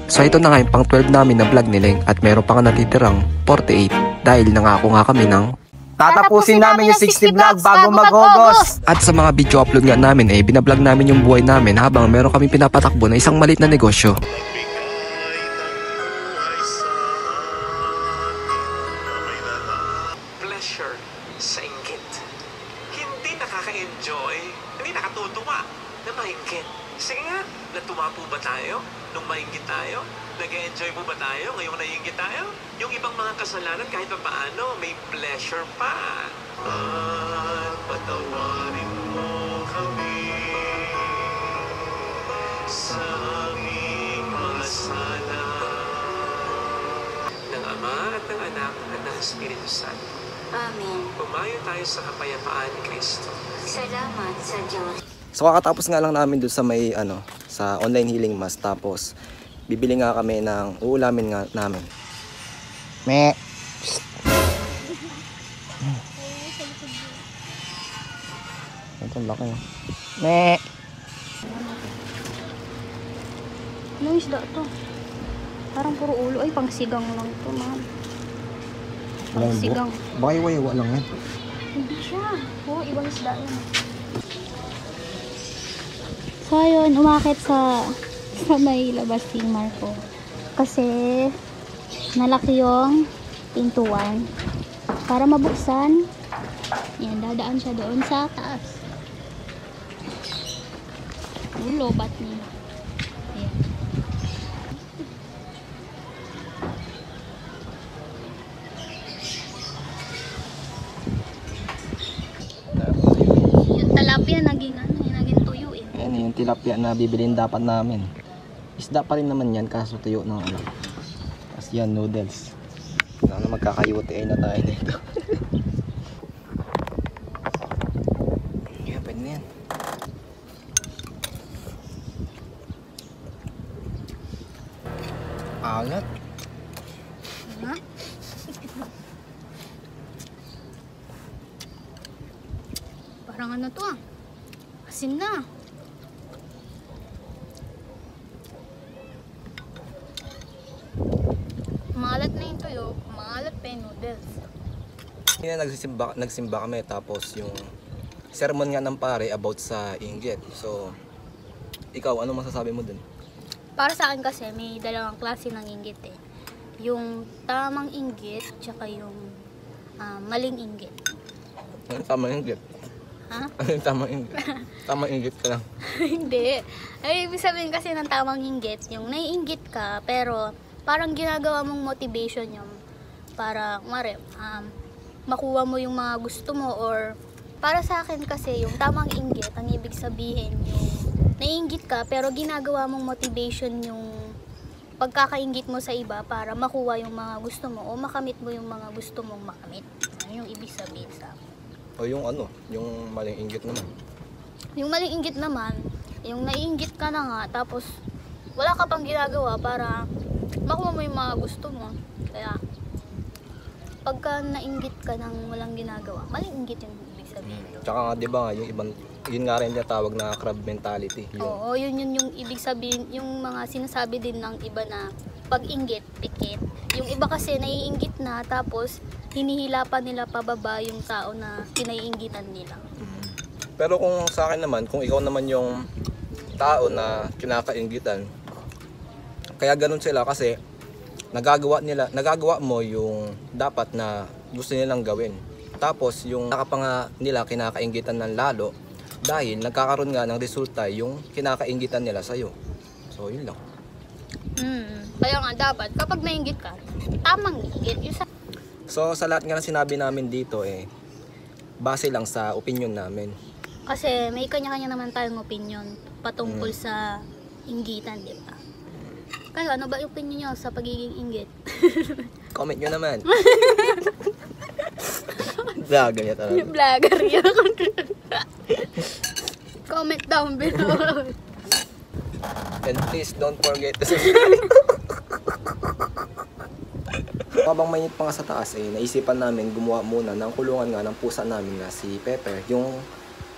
So ito na nga yung pang 12 namin na vlog ni Leng at meron pa nga natitirang 48 dahil nangako nga kami ng tatapusin namin yung 60 vlog bago mag-August. At sa mga video upload nga namin binablog namin yung buhay namin habang meron kami pinapatakbo na isang maliit na negosyo. Pleasure sa inggit. Hindi nakaka-enjoy, hindi nakatutuwa na mainggit. Sige nga, natuwa po ba tayo nung mainggit tayo? Nag-enjoy po ba tayo ngayong naiinggit tayo? Yung ibang mga kasalanan kahit pa paano, may pleasure pa. At patawarin mo kami sa aming mga sala. Ng Ama at ng Anak at ng Espiritu Santo. Amen. Pumayo tayo sa kapayapaan ni Kristo. Salamat sa Diyos. So kakatapos nga lang namin doon sa may sa online healing mass, tapos bibili nga kami ng uulamin nga namin. Me. Ito laki. Me. Anong isda to? Parang puro ulo. Ay, pangsigang lang to, ma'am. Pangsigang. Baka iwa lang yan. Hindi siya. Oo, ibang isda yan. So, ayun, umakit sa may labas si Marco. Kasi, nalaki yung pintuan. Para mabuksan, yan, dadaan siya doon sa taas. Lobat niya. Ayan. Yung talapia naging tuyo eh. Ayan yung tilapia na bibilin dapat namin. Isda pa rin naman yan, kaso tuyo ng Tapos yan, noodles. Na magkakayuti na tayo dito. Yeah, pwede na yan. Alat. Ha? Parang ano to ah. Asin na. Maalat na yung tuyo. Maalat pa yung noodles. Yan, nagsimba kami, tapos yung sermon nga ng pare about sa inggit. So, ikaw, ano masasabi mo dun? Para sa akin kasi may dalawang klase ng inggit eh. Yung tamang inggit tsaka yung maling inggit. Ano yung tamang inggit? Ha? Ano yung tamang inggit? Tamang inggit ka lang. Hindi. Ay, ibig sabihin kasi ng tamang inggit, yung naiinggit ka pero parang ginagawa mong motivation yung para makuha mo yung mga gusto mo, or para sa akin kasi yung tamang inggit, ang ibig sabihin yung naiinggit ka pero ginagawa mong motivation yung pagkakainggit mo sa iba para makuha yung mga gusto mo o makamit mo yung mga gusto mong makamit. Ano yung ibig sabihin sa akin. O yung yung maling inggit naman. Yung maling inggit naman, yung naiinggit ka na nga tapos wala ka pang ginagawa para makuha mo yung mga gusto mo. Kaya pagka nainggit ka nang walang ginagawa, maling inggit yung ibig sabihin. Tsaka nga, di ba, yung ibang, yun nga rin tinatawag na crab mentality. Oo, yun yung ibig sabihin, yung mga sinasabi din ng iba na pag-inggit, pikit. Yung iba kasi naiinggit na tapos hinihila pa nila pababa yung tao na pinaiinggitan nila. Pero kung sa akin naman, kung ikaw naman yung tao na kinakainggitan, kaya ganun sila kasi nagagawa mo yung dapat na gusto nilang gawin. Tapos yung nakapanga nila kinakainggitan ng lalo dahil nagkakaroon nga ng resulta yung kinakainggitan nila sa'yo. So yun lang. Kaya nga dapat kapag nainggit ka, tamang inggit. So sa lahat nga na sinabi namin dito base lang sa opinion namin. Kasi may kanya-kanya naman tayong opinion patungkol sa inggitan, di ba? Kayo, ano ba yung opinion nyo sa pagiging inggit? Comment nyo naman. Vlogger niya talaga. Vlogger yun. Comment down below. And please don't forget to subscribe. Habang mainit pa nga sa taas naisipan namin gumawa muna ng kulungan nga ng pusa namin na si Pepper. Yung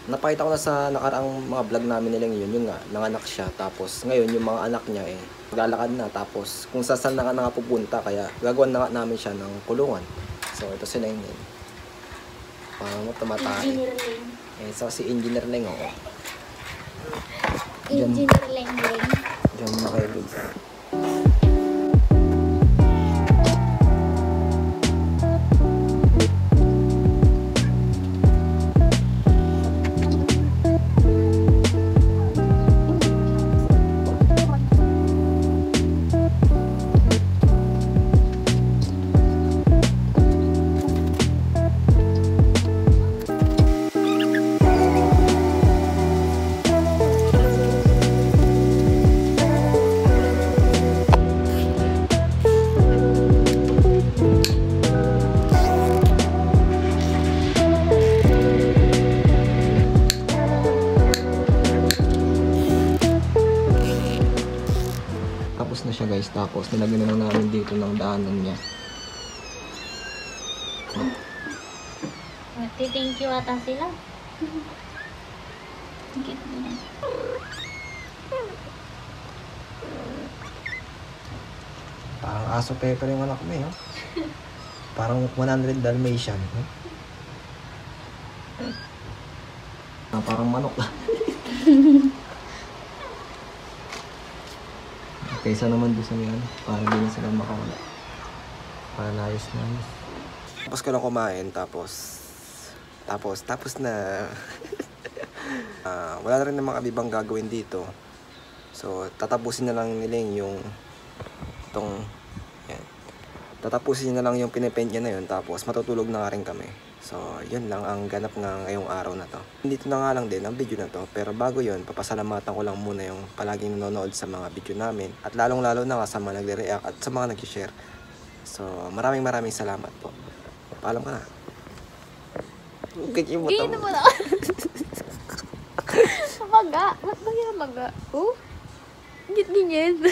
napakita ko na sa nakaraang mga vlog namin nilang yun nga, nanganak siya. Tapos ngayon yung mga anak niya maglalakad na. Tapos kung saan na nga pupunta, kaya gagawin na nga namin siya ng kulungan. So ito sila yun. Parang tumatay. Engineer Leng. So si Engineer Leng, oo. Engineer Leng. Diyan na kayo guys. Tapos na siya guys, tapos nilagyan na lang namin dito ng daanan niya. Thank you ata sila. Parang aso pepper yung anak mo eh. Parang 100 Dalmatian. Parang manok lang. Kaysa naman doon sa mga para din na sila makawala. Para layos na. Tapos ko lang kumain, tapos na. Wala na rin namang abibang gagawin dito. So, tatapusin na lang nila yung yan. Tatapusin na lang yung pinipaint niya na yun, tapos matutulog na nga rin kami. So, yun lang ang ganap nga ngayong araw na to. Dito na nga lang din ang video na to, pero bago yun, papasalamatan ko lang muna yung palaging nanonood sa mga video namin, at lalong-lalo na sa mga nagre-react at sa mga nag-share. So, maraming salamat po. Paalam ka na. Ganyan mo Ganyan mo na. Maga. Ba't ba yan maga? Oh? Ganyan.